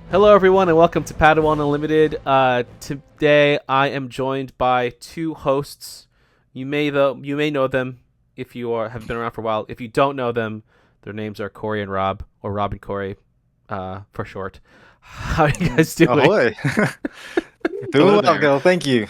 Hello, everyone, and welcome to Padawan Unlimited. Today, I am joined by two hosts. You may know them if have been around for a while. If you don't know them, their names are Corey and Rob, or Rob and Corey, for short. How are you guys doing? Ahoy. Hello Doing well, there. Gil. Thank you.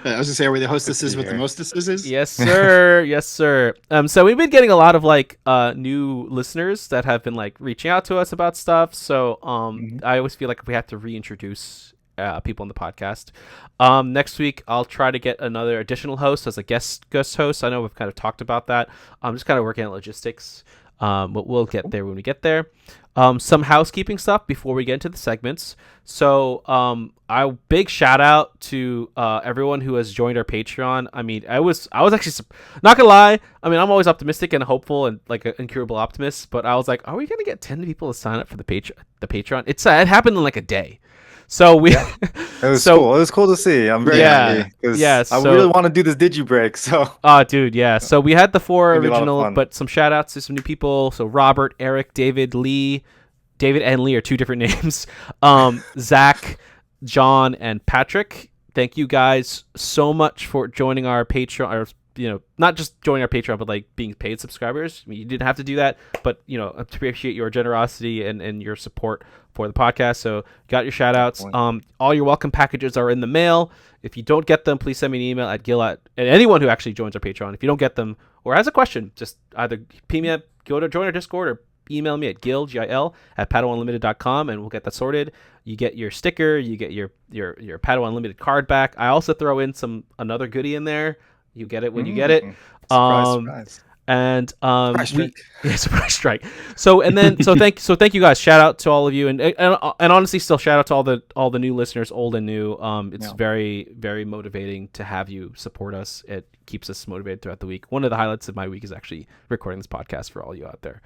I was gonna say, are we the Good to be hostesses with the here. mostesses? Yes, sir. Yes, sir. So we've been getting a lot of new listeners that have been like reaching out to us about stuff. So Mhm. I always feel like we have to reintroduce people in the podcast. Next week I'll try to get another additional host as a guest host. I know we've kind of talked about that. I'm just kind of working on logistics. But we'll get there when we get there. Some housekeeping stuff before we get into the segments. So, I big shout out to everyone who has joined our Patreon. I mean, I was actually not gonna lie. I mean, I'm always optimistic and hopeful and like an incurable optimist. But I was like, are we gonna get 10 people to sign up for the Patreon? It happened in like a day. So we, Yeah, it was so cool. It was cool to see. I'm very yeah, happy because yeah. I really So want to do this digi break. So it's dude, yeah. So we had the four gonna be a lot of original, fun. but some shout outs to some new people. So Robert, Eric, David, Lee. David and Lee are two different names. Zach, John, and Patrick. Thank you guys so much for joining our Patreon. Or, not just joining our Patreon, but like being paid subscribers. I mean, you didn't have to do that, but appreciate your generosity and your support for the podcast. So got your shout outs. Definitely. All your welcome packages are in the mail. If you don't get them, please send me an email at Gil and anyone who actually joins our Patreon. If you don't get them or has a question, just either ping me up, go to join our Discord, or email me at Gil at PadawanUnlimited.com, and we'll get that sorted. You get your sticker, you get your Padawan Unlimited card back. I also throw in another goodie in there. You get it when you get it. Surprise, Um, surprise. and Surprise we strike. yeah, surprise strike. So thank you guys. Shout out to all of you, and honestly, still shout out to all the new listeners, old and new. It's Yeah. very very motivating to have you support us. It keeps us motivated throughout the week. One of the highlights of my week is actually recording this podcast for all you out there.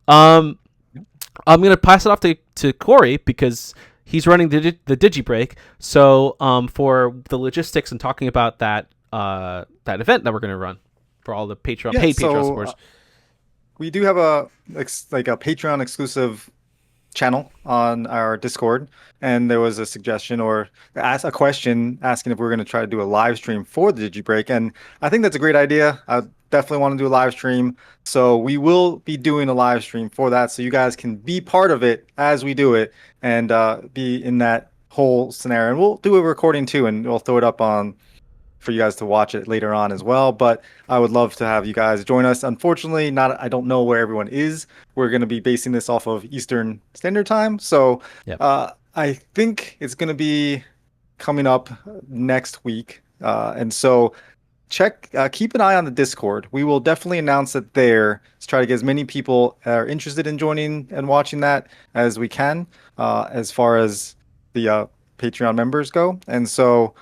Um, I'm gonna pass it off to Corey because he's running the digi break. So for the logistics and talking about that event that we're gonna run for all the Patreon Yeah, paid Patreon so supporters. we do have like a Patreon exclusive channel on our Discord, and there was a suggestion or ask a question asking if we are going to try to do a live stream for the Digi Break, and I think that's a great idea. I definitely want to do a live stream, so we will be doing a live stream for that, so you guys can be part of it as we do it and be in that whole scenario. And we'll do a recording too, and we'll throw it up on for you guys to watch it later on as well. But I would love to have you guys join us. Unfortunately, not I don't know where everyone is. We're going to be basing this off of Eastern Standard Time, so Yep. I think it's going to be coming up next week. And so keep an eye on the Discord. We will definitely announce it there to try to get as many people that are interested in joining and watching that as we can, as far as the Patreon members go. And so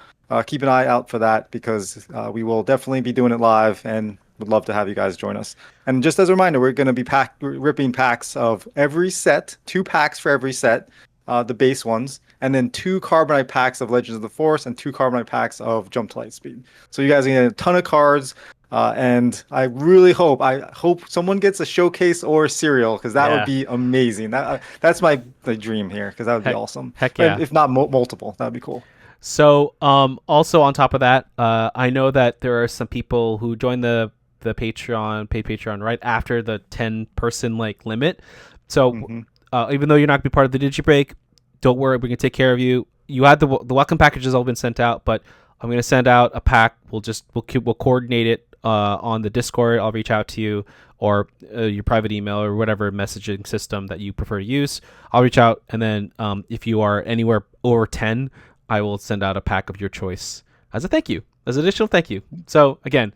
keep an eye out for that because we will definitely be doing it live and would love to have you guys join us. And just as a reminder, we're going to be ripping packs of every set, 2 packs for every set, the base ones, and then 2 Carbonite packs of Legends of the Force and 2 Carbonite packs of Jump to Lightspeed. So you guys are going to get a ton of cards. And I hope someone gets a showcase or a cereal because that would Yeah. be amazing. That's my dream here because that would be Heck, awesome. heck And yeah. if not multiple, that'd be cool. So, also on top of that, I know that there are some people who joined the paid Patreon right after the 10 person like limit. So, Hmm. even though you're not gonna be part of the digi break, don't worry, we're gonna take care of you. You had the welcome packages all been sent out, but I'm gonna send out a pack. We'll coordinate it on the Discord. I'll reach out to you or your private email or whatever messaging system that you prefer to use. I'll reach out, and then if you are anywhere over 10, I will send out a pack of your choice as a thank you, as an additional thank you. So again,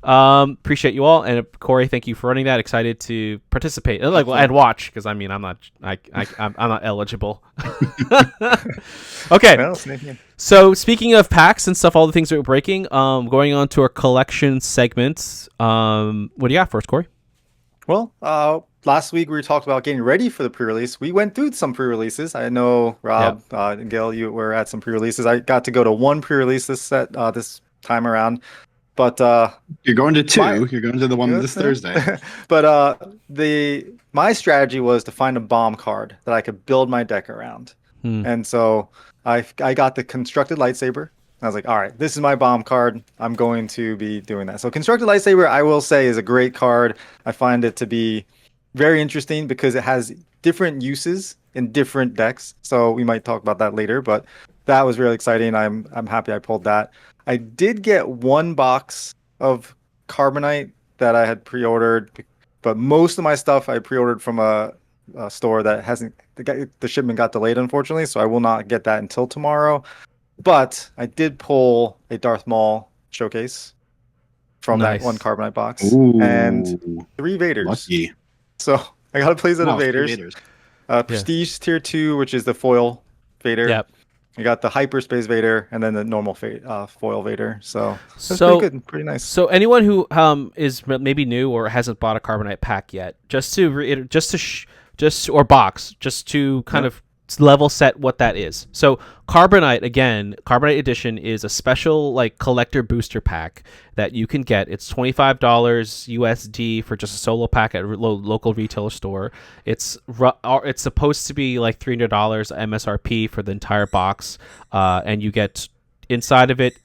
appreciate you all, and Corey, thank you for running that. Excited to participate and and watch because I mean I'm not eligible. Okay, Well, same here. so speaking of packs and stuff, all the things that we're breaking, going on to our collection segments. What do you got for us, Corey? Well, last week we talked about getting ready for the pre-release. We went through some pre-releases. I know Yeah. Rob and Gail, you were at some pre-releases. I got to go to one pre-release this time around, but You're going to my two. You're going to the one this Thursday. but the my strategy was to find a bomb card that I could build my deck around. And so I got the constructed lightsaber. I was like, all right, this is my bomb card. I'm going to be doing that. So constructed lightsaber, I will say, is a great card. I find it to be very interesting because it has different uses in different decks. So we might talk about that later, but that was really exciting. I'm happy I pulled that. I did get one box of Carbonite that I had pre-ordered, but most of my stuff I pre-ordered from a store that hasn't the shipment got delayed, unfortunately, so I will not get that until tomorrow. But I did pull a Darth Maul showcase from that one Nice. Carbonite box and Ooh, 3 Vaders. lucky. So I got a playset of Wow, 3 Vaders. Vaders. Prestige tier 2, which is the foil Vader. Yep. I got the hyperspace Vader and then the normal foil Vader. So that's So pretty good, pretty nice. So anyone who is maybe new or hasn't bought a Carbonite pack yet, just or box, just to kind of level set what that is. So Carbonite, again, Carbonite Edition is a special like collector booster pack that you can get. It's $25 USD for just a solo pack at a local retailer store. It's supposed to be like $300 MSRP for the entire box, and you get inside of it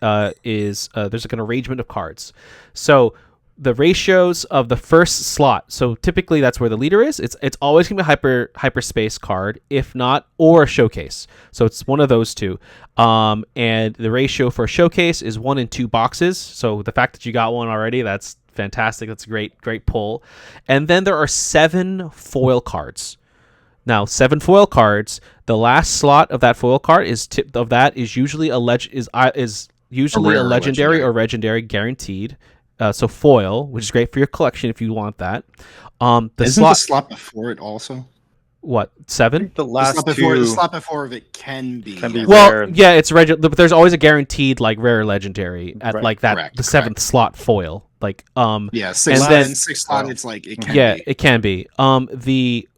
is there's like an arrangement of cards. So the ratios of the first slot. So typically that's where the leader is. It's always gonna be a hyperspace card, if not, or a showcase. So it's one of those two. And the ratio for a showcase is 1 in 2 boxes. So the fact that you got one already, that's fantastic. That's a great pull. And then there are 7 foil cards. Now, 7 foil cards. The last slot of that foil card is usually usually a legendary or legendary guaranteed. So foil, which is great for your collection if you want that. Isn't the slot before it also? What, 7? The last the slot before of it can be well, rare. yeah, it's but there's always a guaranteed like rare legendary at like that Correct, the 7th slot foil. Like yeah, 6 and slot, then 6 slot, it's like it can yeah, be. it can be. The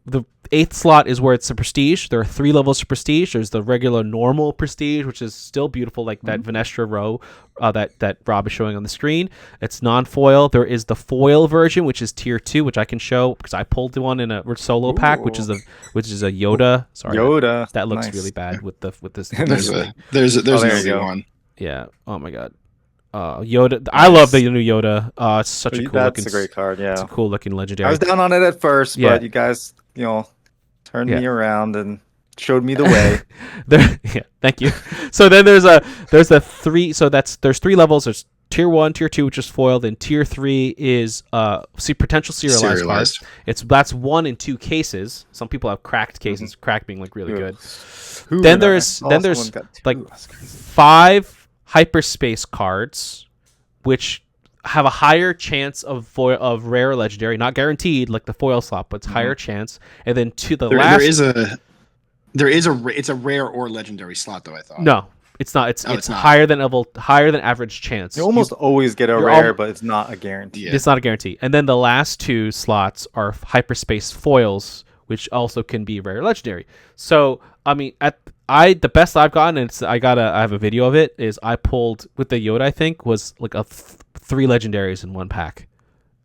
8th slot is where it's a prestige. There are 3 levels of prestige. There's the regular normal prestige, which is still beautiful, like that Venestra row that Rob is showing on the screen. It's non-foil. There is the foil version, which is tier 2, which I can show because I pulled one in a solo pack, which is a Yoda. Sorry, Yoda. that looks Nice. really bad with this. There's an easy one. Yeah. Oh my god. Yoda. I love the new Yoda. It's such a cool looking. That's a great card. Yeah, it's a cool looking legendary. I was down on it at first, but you guys, turned me around and showed me the way. Thank you. So then there's the 3. So there's 3 levels. There's tier 1, tier 2, which is foil. Then tier 3 is potential serialized cards. That's 1 in 2 cases. Some people have cracked cases. Cracked being like really good. Then there's like 5 hyperspace cards, which have a higher chance of rare legendary, not guaranteed like the foil slot, but it's higher chance. And then it's a rare or legendary slot though, I thought. No, it's not. It's not. higher than average chance. You almost always get a rare, but it's not a guarantee. Yeah. It's not a guarantee. And then the last 2 slots are hyperspace foils, which also can be rare legendary. So I mean, the best I've gotten, and I have a video of it, is I pulled with the Yoda, I think, was like 3 legendaries in one pack.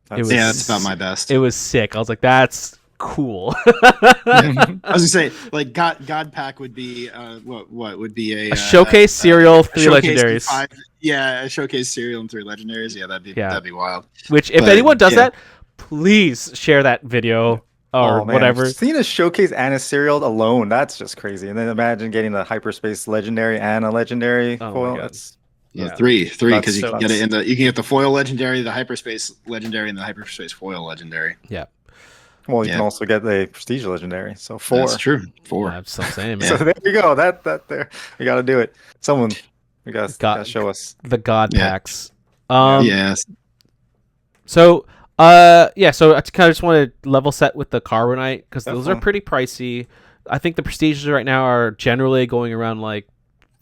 That's about my best. It was sick. I was like, that's cool. I was gonna say, like God pack would be what would be a showcase serial 3 legendaries. A showcase serial and 3 legendaries. Yeah, that'd be wild. Which if anyone does that, please share that video. Or whatever. Seeing a showcase and a serial alone, that's just crazy. And then imagine getting a hyperspace legendary and a legendary foil. That's 3 because you can get it you can get the foil legendary, the hyperspace legendary, and the hyperspace foil legendary. Yeah. Well, you can also get the prestige legendary. So 4. That's true. 4. That's what I'm saying, man. So there you go. That there. We got to do it. Someone, we got to show us the God packs. Yes. So. So I kind of just want to level set with the Carbonite because those are pretty pricey. I think the prestiges right now are generally going around like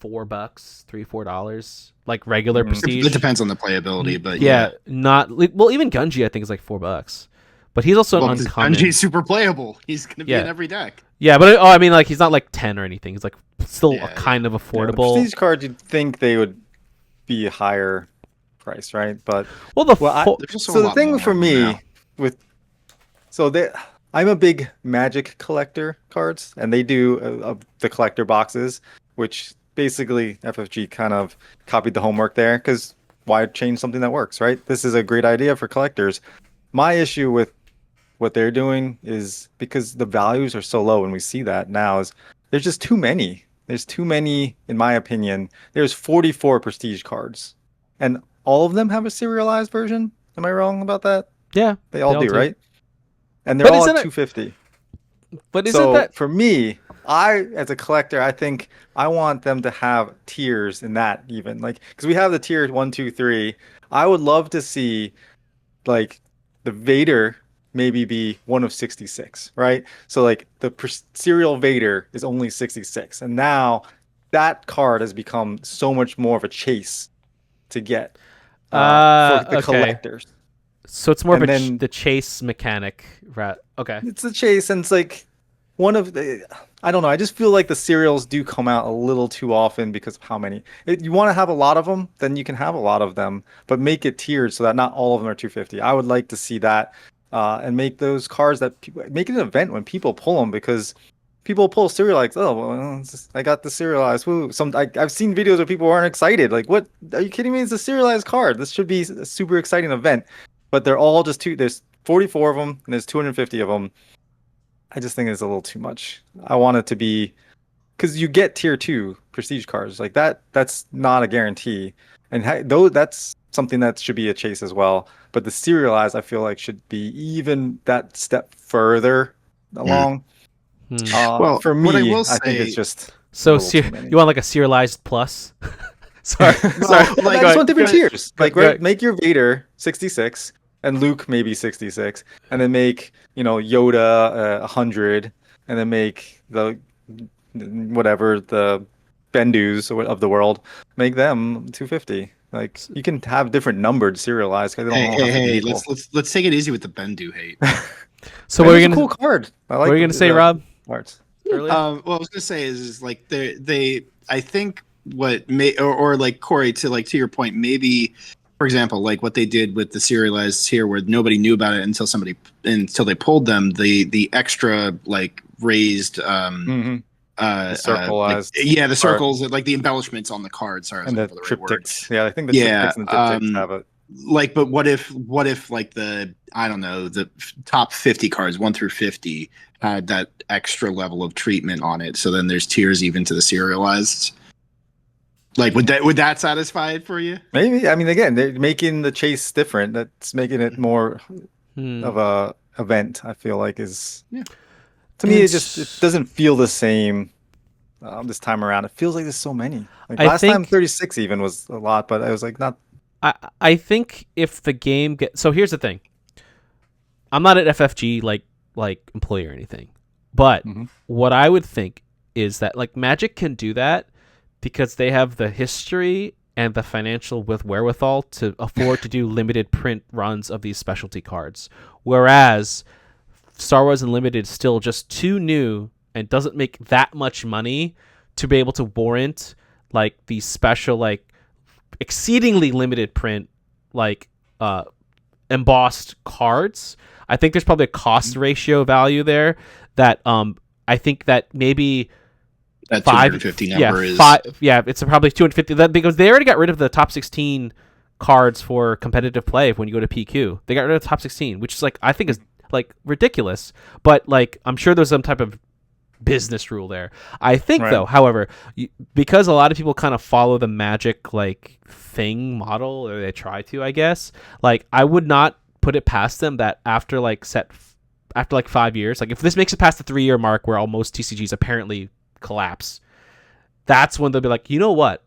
$4, $3-4, like regular prestige. It depends on the playability, but not even Gunji I think is like $4, but he's also an uncommon. Gunji's super playable. He's gonna be in every deck. Yeah, but I mean, like he's not like 10 or anything. He's like still kind of affordable. The prestige cards, you'd think they would be higher price, right? But the thing for me I'm a big Magic collector cards, and they do the collector boxes, which basically FFG kind of copied the homework there because why change something that works, right? This is a great idea for collectors. My issue with what they're doing is because the values are so low, and we see that now is there's just too many. There's too many, in my opinion. There's 44 prestige cards, and all of them have a serialized version. Am I wrong about that? Yeah, They all do, do. right? And they're But all at isn't it? 250. But isn't So that? for me, as a collector, I think I want them to have tiers in that even like because we have the tier one, two, three. I would love to see like the Vader maybe be one of 66, right? So like the serial Vader is only 66, and now that card has become so much more of a chase to get for the Okay. collectors. So it's more of And then the chase mechanic, right? Okay. it's a chase, and it's like one of the. I don't know. I just feel like the serials do come out a little too often because of how many. You want to have a lot of them, then you can have a lot of them, but make it tiered so that not all of them are 250. I would like to see that, and make those cards that make it an event when people pull them because people pull serialized. Oh, well, I got the serialized. Woo! I've seen videos where people aren't excited. Like, what? Are you kidding me? It's a serialized card. This should be a super exciting event, but they're all just two. There's 44 of them, and there's 250 of them. I just think it's a little too much. I want it to be because you get tier two prestige cards like that. That's not a guarantee, and though that's something that should be a chase as well. But the serialized, I feel like, should be even that step further Mm. along. Well, For what I me, will I think it's say, just a So little too many. you want like a serialized plus? Sorry, sorry. well, I like, just want different tiers. Go, Like, go. right, make your Vader 66 and Luke maybe 66, and then make Yoda 100, and then make the whatever the Bendus of the world make them 250. Like you can have different numbered serialized because they don't hey, all hey, have to be hey, equal. let's take it easy with the Bendu hate. So what are Bendu's you a gonna cool card. I what are like you gonna say, Rob? parts. Earlier. What I was gonna say is like they I think what may or like Corey to your point, maybe for example, like what they did with the serialized here where nobody knew about it until they pulled them, the extra like raised Mm-hmm. The like circleized yeah, the art circles, like the embellishments on the card, sorry, I was and looking the for the right word. triptychs. Yeah, I think the Yeah. triptychs and the diptychs have it. Like but what if like the I don't know, the top 50 cards 1 through 50 had that extra level of treatment on it, so then there's tiers even to the serialized. Like would that satisfy it for you? Maybe. I mean, again, they're making the chase different. That's making it more Hmm. of a event. I feel like is Yeah. to me it It's doesn't feel the same this time around. It feels like there's so many. Like I last time, think 36 even was a lot, but I was like not. I think if the game get so here's the thing. I'm not an FFG like employee or anything, but Mhm. what I would think is that like Magic can do that because they have the history and the financial wherewithal to afford to do limited print runs of these specialty cards, whereas Star Wars Unlimited is still just too new and doesn't make that much money to be able to warrant like these special like exceedingly limited print like embossed cards. I think there's probably a cost ratio value there that I think that maybe That 250 number is it's probably 250 that because they already got rid of the top 16 cards for competitive play when you go to PQ. They got rid of the top 16, which is like I think is like ridiculous, but like I'm sure there's some type of business rule there. I think Right. though, however, because a lot of people kind of follow the Magic like thing model, or they try to, I guess. Like I would not put it past them that after like 5 years, like if this makes it past the 3 year mark where almost TCGs apparently collapse, that's when they'll be like, you know what?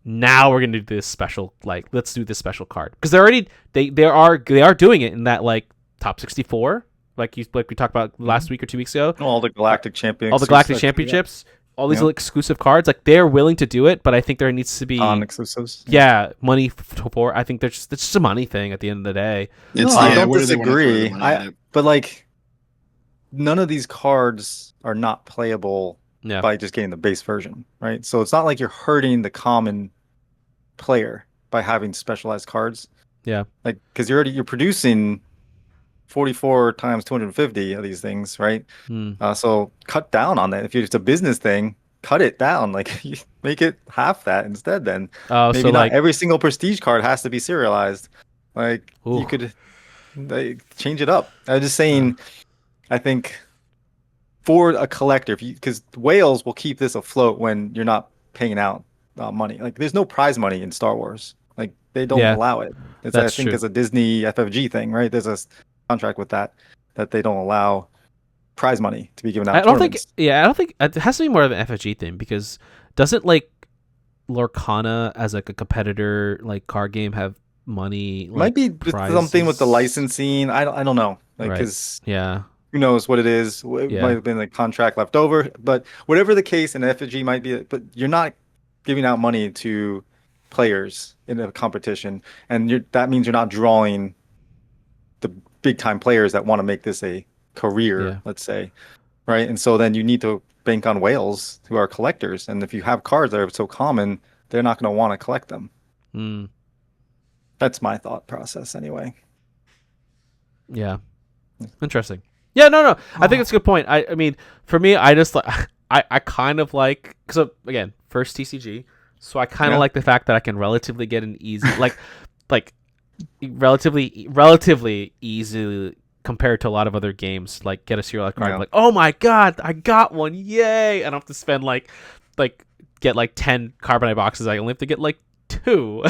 Now we're gonna do this special. Like let's do this special card because they are doing it in that like top 64 like we talked about last week or 2 weeks ago. All the Galactic Champions. All the Galactic Championships, all these Yep. exclusive cards, like they're willing to do it, but I think there needs to be Non-exclusives. money for. I think it's just a money thing at the end of the day. it's I don't where do they want to throw disagree. the money at it? But like, none of these cards are not playable Yeah, by just getting the base version, right? So it's not like you're hurting the common player by having specialized cards. yeah. Like, because you're producing 44 times 250 of these things, right? Hmm. So cut down on that. If it's a business thing, cut it down. Like you make it half that instead. Then Oh, so maybe not like, every single prestige card has to be serialized. Like ooh, you could change it up. I'm just uh, saying. I think for a collector, if you because whales will keep this afloat when you're not paying out money. Like there's no prize money in Star Wars. Like they don't yeah, allow it. It's I that's think true. it's a Disney FFG thing, right? There's a contract with that they don't allow prize money to be given out I in don't think, tournaments. yeah, I don't think it has to be more of an FFG thing because doesn't like Lorcana as like a competitor like card game have money It might like be just something with the prizes? licensing. I don't know. Like Right. because Yeah. who knows what it is? It might Yeah. have been a contract left over, but whatever the case, an FFG might be. But you're not giving out money to players in a competition, and that means you're not drawing the big time players that want to make this a career, Yeah. let's say, right? And so then you need to bank on whales who are collectors, and if you have cards that are so common, they're not going to want to collect them. Mm, That's my thought process, anyway. yeah. Interesting. Yeah, no, no. I think Oh, it's a good point. I mean, for me, I just like I kind of like because again, first TCG, so I kind of yeah, like the fact that I can relatively get an easy like relatively easy compared to a lot of other games. Like get a serialized card, yeah. like oh my god, I got one, yay! I don't have to spend like get like 10 Carbonite boxes. I only have to get like two,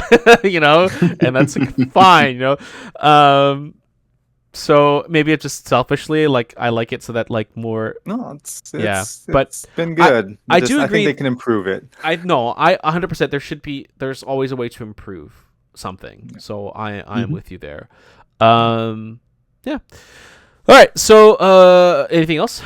you know, and that's like, fine, you know. So maybe it's just selfishly like I like it so that like more No, yeah, it's but it's been I good. I Just do I think they agree. can improve it. I no, I 100% there's always a way to improve something. Yeah. So I am Mhm. with you there. Yeah. All right. So anything else?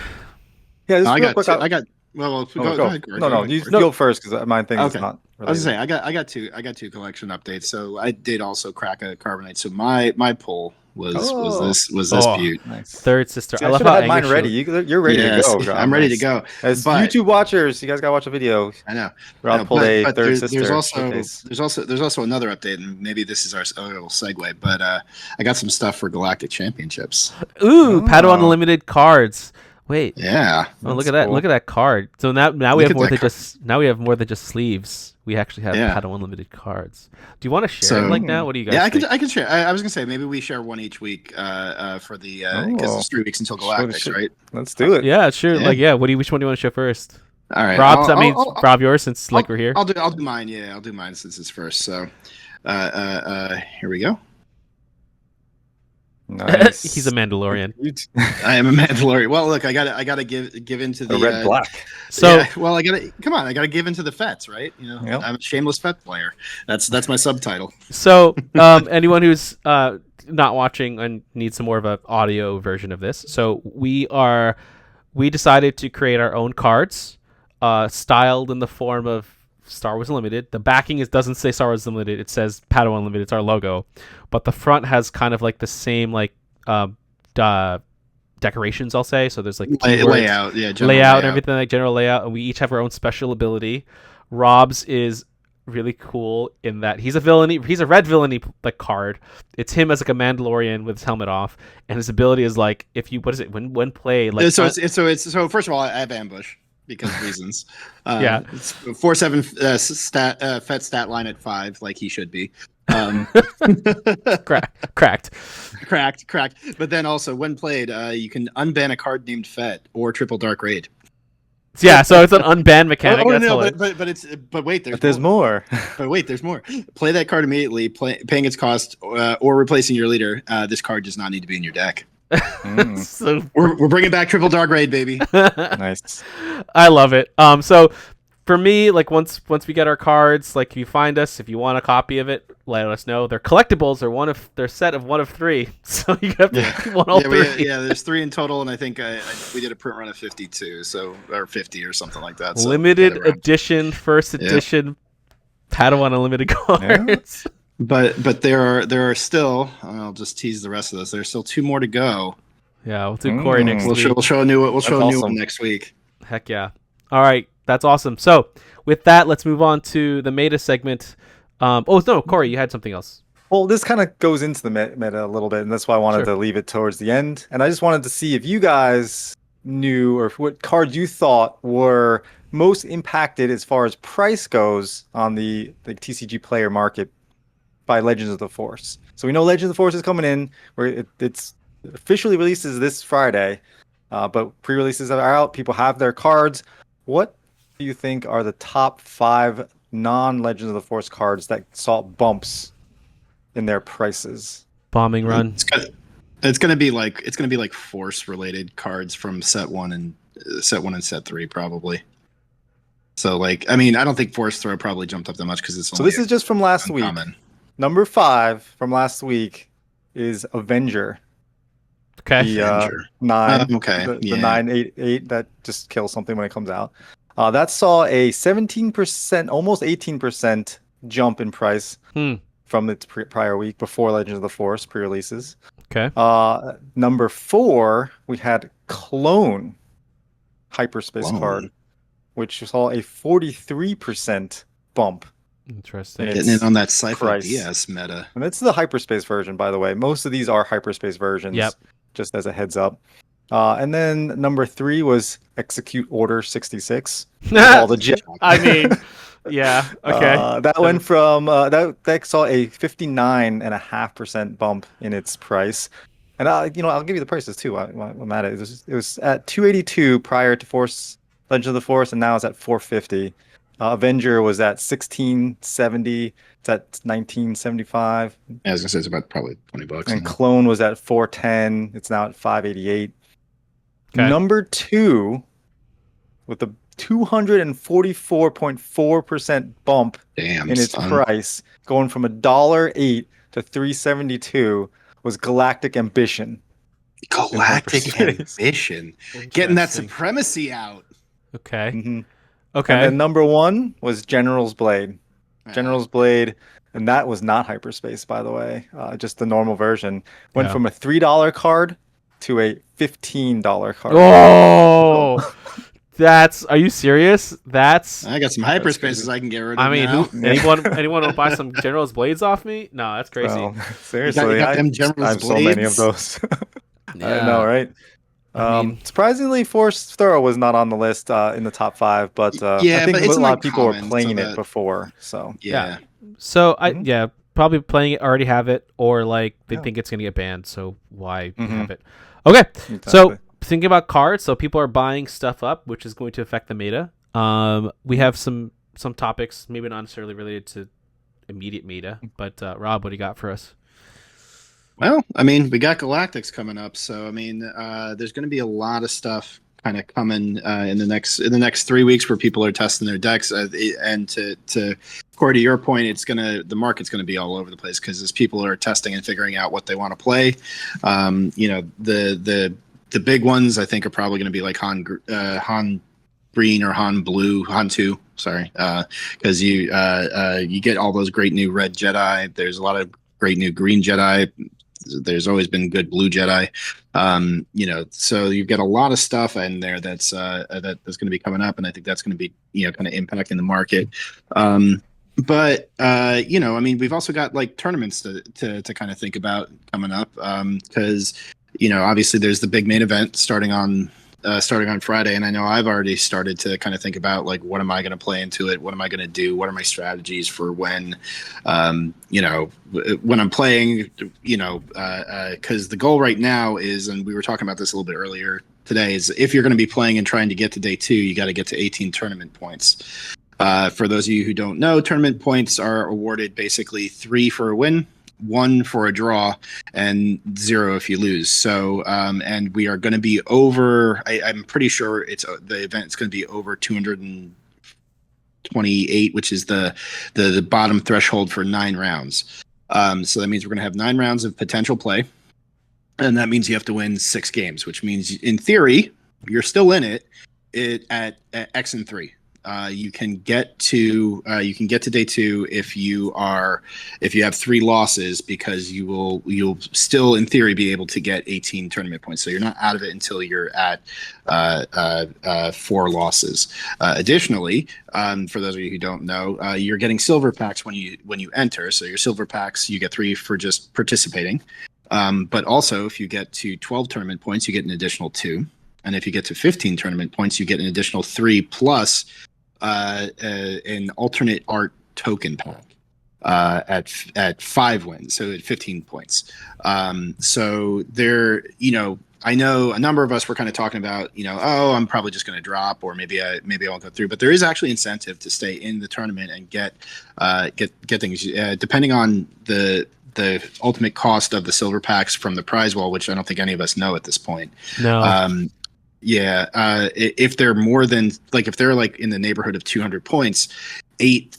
Yeah, just I real got quick. two. I got well. Oh, Go go. ahead, Corey. No, Go no, ahead, you Corey. No. go first because my thing is Okay. not I was related. gonna say I got two collection updates. So I did also crack a Carbonite. So my pull was Oh, this Oh, beaut. nice. third sister. See, I I love should have how had Anger mine ready. showed. You're ready to Yes, go, Rob. I'm ready to Nice. go. As But YouTube watchers, you guys gotta watch a video. I know, Rob pulled a third there's sister also showcase. another update, and maybe this is our little segue. But I got some stuff for Galactic Championships. Ooh, Padawan Oh, Unlimited cards. Wait. Yeah, Oh, look that's at that! Look cool. at that card. So now we look have at more that than card. just sleeves. We actually have Yeah. Padawan Unlimited cards. Do you want to share it So like now? Mm. What do you yeah, guys think? I could share. I was gonna say maybe we share one each week for the because Oh, it's 3 weeks until should, Galactics, should, right? let's do it. Yeah, sure. Yeah. Like, yeah. Which one do you want to show first? All right. Rob's. I mean, Rob, yours since like we're here. I'll do mine. Yeah, I'll do mine since it's first. So, here we go. He's a Nice. Mandalorian. I am a Mandalorian. Well, look, I gotta give into The the red black. So yeah. Well, I gotta give into the Fets, right? You know, Yeah. I'm a shameless Fet player. That's my subtitle. So, anyone who's not watching and needs some more of an audio version of this, so we decided to create our own cards, styled in the form of Star Wars Unlimited. The backing doesn't say Star Wars Unlimited; it says Padawan Unlimited. It's our logo, but the front has kind of like the same like uh, decorations. I'll say so. There's like keywords, Layout, yeah, general layout and layout. everything like general layout, and we each have our own special ability. Rob's is really cool in that he's a red villainy like card. It's him as like a Mandalorian with his helmet off, and his ability is like if you what is it when played like So first of all, I have ambush because of reasons. Yeah. It's 4/7 Fet stat line at 5, like he should be. cracked. Cracked. But then also, when played, you can unban a card named Fet or Triple Dark Raid. Yeah, so it's an unbanned mechanic. That's no, hilarious. but wait, But there's more. But wait, there's more. Play that card immediately, paying its cost or replacing your leader. This card does not need to be in your deck. Mm, So We're bringing back Triple Dark Raid, baby. nice. I love it. So for me, like once we get our cards, like if you find us, if you want a copy of it, let us know. They're collectibles. They're set of 1 of 3, so you have to want all 3. There's 3 in total, and I think we did a print run of 52, so or 50 or something like that. So Limited right around. edition, first edition Padawan Unlimited cards. But there are still. I'll just tease the rest of this. There's still 2 more to go. Yeah, we'll do Corey next Mm. week. We'll show a new awesome. one next week. Heck yeah. All right, that's awesome. So with that, let's move on to the meta segment. Oh no, Corey, you had something else. Well, this kind of goes into the meta a little bit, and that's why I wanted Sure. to leave it towards the end. And I just wanted to see if you guys knew or what cards you thought were most impacted as far as price goes on the TCG player market by Legends of the Force. So we know Legends of the Force is coming in, where it's officially releases this Friday, but pre-releases are out. People have their cards. What do you think are the top 5 non-Legends of the Force cards that saw bumps in their prices? Bombing run. It's gonna be like force related cards from set 1 and set 3 probably. So like, I mean, I don't think force throw probably jumped up that much because it's So only this is just from last uncommon. week. Number 5 from last week is Avenger. Okay. The Avenger. 9, Okay, the yeah. 988 that just kills something when it comes out. That saw a 17%, almost 18% jump in price from its prior week before Legends of the Force pre-releases. Okay. Number 4, we had Clone Hyperspace Clone. card, which saw a 43% bump. Interesting. Getting in on that Sifo price. DS meta. And that's the hyperspace version, by the way. Most of these are hyperspace versions. Yep. Just as a heads up. And then number 3 was Execute Order 66. All the Jedi. I mean, yeah. Okay. That went from that saw a 59.5% bump in its price. And I'll give you the prices too. I'm at it. It was at 282 prior to Legends of the Force, and now it's at 450. Avenger was at 1670. It's at 1975. Yeah, I was gonna say it's about probably $20. And Clone was at 410. It's now at 588. Okay. Number 2 with a 244.4% bump Damn, in its price, going from $1.08 to 372, was Galactic Ambition. Galactic Ambition. Getting that supremacy out. Okay. Mm-hmm. Okay. And then number 1 was General's Blade. General's Blade, and that was not hyperspace, by the way. Just the normal version. Went from a $3 card to a $15 card. Oh, are you serious? I got some hyperspaces I can get rid of. I mean, anyone will buy some General's Blades off me? No, that's crazy. Well, seriously, I have so many of those. Yeah. I know, right? Surprisingly, Force Thorough was not on the list in the top 5, but I think a lot of people were playing it before. So yeah. So probably playing it, already have it, or like they think it's gonna get banned. So why have it? Okay, exactly. So thinking about cards, so people are buying stuff up, which is going to affect the meta. We have some topics, maybe not necessarily related to immediate meta, but Rob, what do you got for us? Well, I mean, we got Galactics coming up, so I mean, there's going to be a lot of stuff kind of coming in the next 3 weeks where people are testing their decks, and to Corey, to your point, the market's gonna be all over the place because as people are testing and figuring out what they want to play, the big ones I think are probably going to be like Han Green or Han Blue, Han 2. Sorry, because you get all those great new red Jedi. There's a lot of great new green Jedi. There's always been good blue Jedi, so you've got a lot of stuff in there that's going to be coming up, and I think that's going to be kind of impacting the market. But I mean, we've also got like tournaments to kind of think about coming up, because obviously there's the big main event starting on Friday, and I know I've already started to kind of think about like what am I going to play into it, what am I going to do, what are my strategies for when when I'm playing, because the goal right now is, and we were talking about this a little bit earlier today, is if you're going to be playing and trying to get to day 2, you got to get to 18 tournament points. For those of you who don't know, tournament points are awarded basically 3 for a win, 1 for a draw, and 0 if you lose. So, and we are going to be over. I'm pretty sure the event's going to be over 228, which is the bottom threshold for 9 rounds. So that means we're going to have 9 rounds of potential play, and that means you have to win 6 games, which means in theory you're still in it at X and 3. you can get to day 2 if you have 3 losses, because you'll still in theory be able to get 18 tournament points. So you're not out of it until you're at 4 losses. Additionally, for those of you who don't know, you're getting silver packs when you enter. So your silver packs, you get 3 for just participating. But also, if you get to 12 tournament points, you get an additional 2. And if you get to 15 tournament points, you get an additional 3 plus an alternate art token pack at 5 wins, so at 15 points. So there, I know a number of us were kind of talking about, oh, I'm probably just going to drop, or maybe I won't go through. But there is actually incentive to stay in the tournament and get things, depending on the ultimate cost of the silver packs from the prize wall, which I don't think any of us know at this point. No. If they're more than, if they're in the neighborhood of 200 points, 8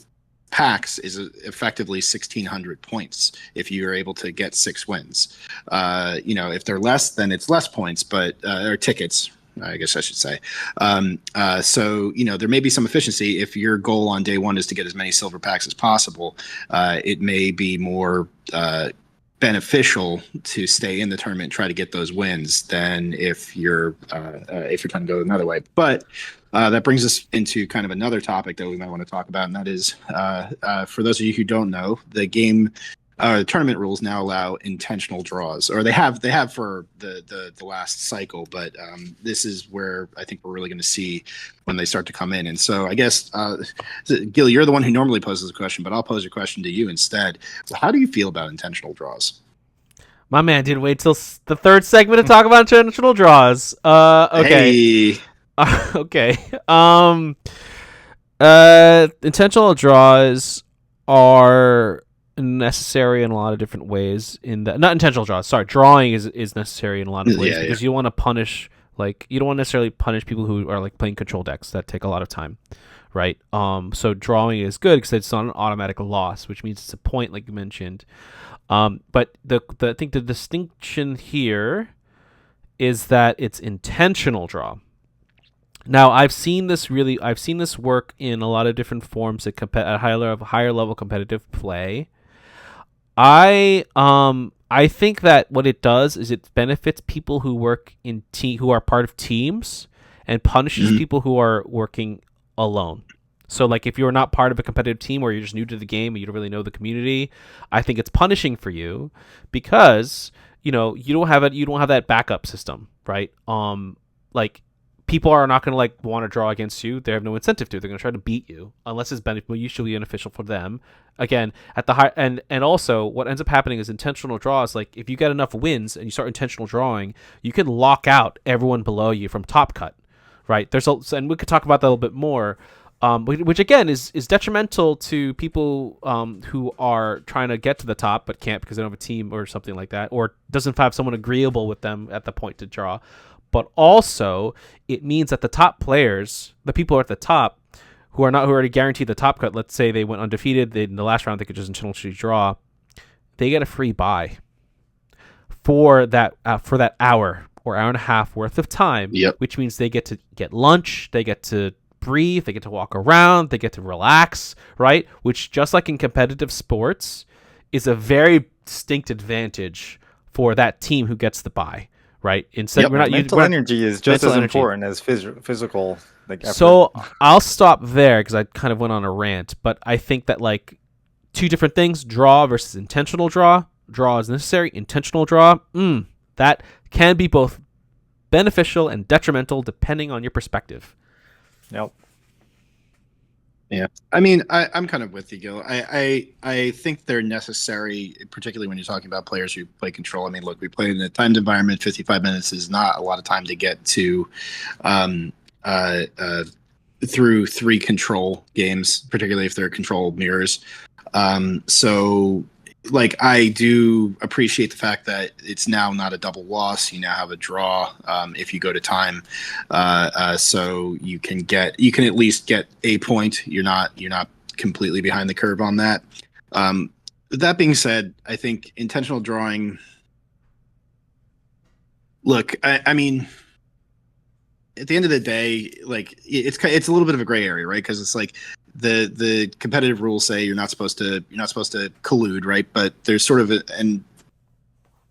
packs is effectively 1,600 points if you are able to get 6 wins. If they're less, then it's less points, but or tickets, I guess I should say. So there may be some efficiency. If your goal on day 1 is to get as many silver packs as possible, it may be more beneficial to stay in the tournament and try to get those wins than if you're trying to go another way. But that brings us into kind of another topic that we might want to talk about, and that is, for those of you who don't know, the game, the tournament rules now allow intentional draws, or they have for the last cycle. But this is where I think we're really going to see when they start to come in. And so I guess, Gil, you're the one who normally poses the question, but I'll pose a question to you instead. So how do you feel about intentional draws? My man didn't wait till the third segment to talk about intentional draws. Okay. Hey. Okay. Intentional draws are necessary in a lot of different ways. Not intentional draws. Sorry, drawing is necessary in a lot of ways because you want to punish. You don't want to necessarily punish people who are playing control decks that take a lot of time, right? So drawing is good because it's not an automatic loss, which means it's a point, like you mentioned. But I think the distinction here is that it's intentional draw. Now I've seen this work in a lot of different forms at higher level competitive play. I think that what it does is it benefits people who work in who are part of teams, and punishes people who are working alone. So if you're not part of a competitive team, or you're just new to the game and you don't really know the community, I think it's punishing for you because you don't have that backup system, right? People are not going to want to draw against you. They have no incentive to. They're going to try to beat you unless it's usually beneficial for them. Again, at the high and also what ends up happening is intentional draws. If you get enough wins and you start intentional drawing, you can lock out everyone below you from top cut, right? And we could talk about that a little bit more. Which again is detrimental to people who are trying to get to the top but can't because they don't have a team or something like that, or doesn't have someone agreeable with them at the point to draw. But also, it means that the top players, the people at the top, who are already guaranteed the top cut, let's say they went undefeated, in the last round they could just intentionally draw, they get a free buy for that hour or hour and a half worth of time, which means they get to get lunch, they get to breathe, they get to walk around, they get to relax, right? Which, just like in competitive sports, is a very distinct advantage for that team who gets the buy. Right. Instead, mental energy is just as important as physical. Effort. So I'll stop there because I kind of went on a rant. But I think that two different things: draw versus intentional draw. Draw is necessary. Intentional draw, that can be both beneficial and detrimental depending on your perspective. Yep. Yeah, I mean, I'm kind of with you, Gil. I think they're necessary, particularly when you're talking about players who play control. I mean, look, we play in a timed environment. 55 minutes is not a lot of time to get to through 3 control games, particularly if they're control mirrors. So I do appreciate the fact that it's now not a double loss. You now have a draw if you go to time, so you can at least get a point. You're not completely behind the curve on that. That being said, I think intentional drawing. Look, I mean, at the end of the day, like it's a little bit of a gray area, right? Because it's like the competitive rules say you're not supposed to collude, right? But there's sort of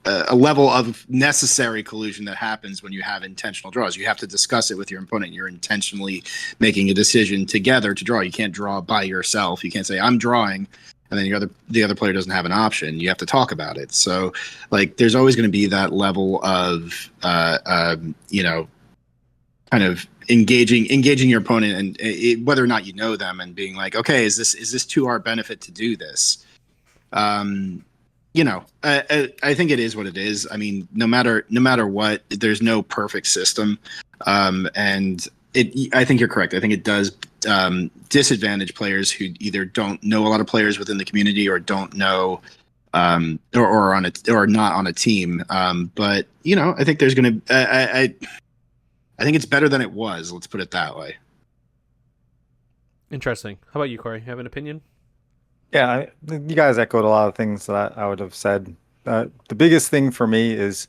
a level of necessary collusion that happens when you have intentional draws. You have to discuss it with your opponent. You're intentionally making a decision together to draw. You can't draw by yourself. You can't say I'm drawing and then the other player doesn't have an option. You have to talk about it. So like there's always going to be that level of kind of engaging your opponent and whether or not you know them and being like, okay, is this to our benefit to do this? I think it is what it is. I mean, no matter what, there's no perfect system. And I think you're correct. I think it does disadvantage players who either don't know a lot of players within the community or don't know or not on a team. But I think there's going to I think it's better than it was. Let's put it that way. Interesting. How about you, Corey? You have an opinion? Yeah, you guys echoed a lot of things that I would have said. The biggest thing for me is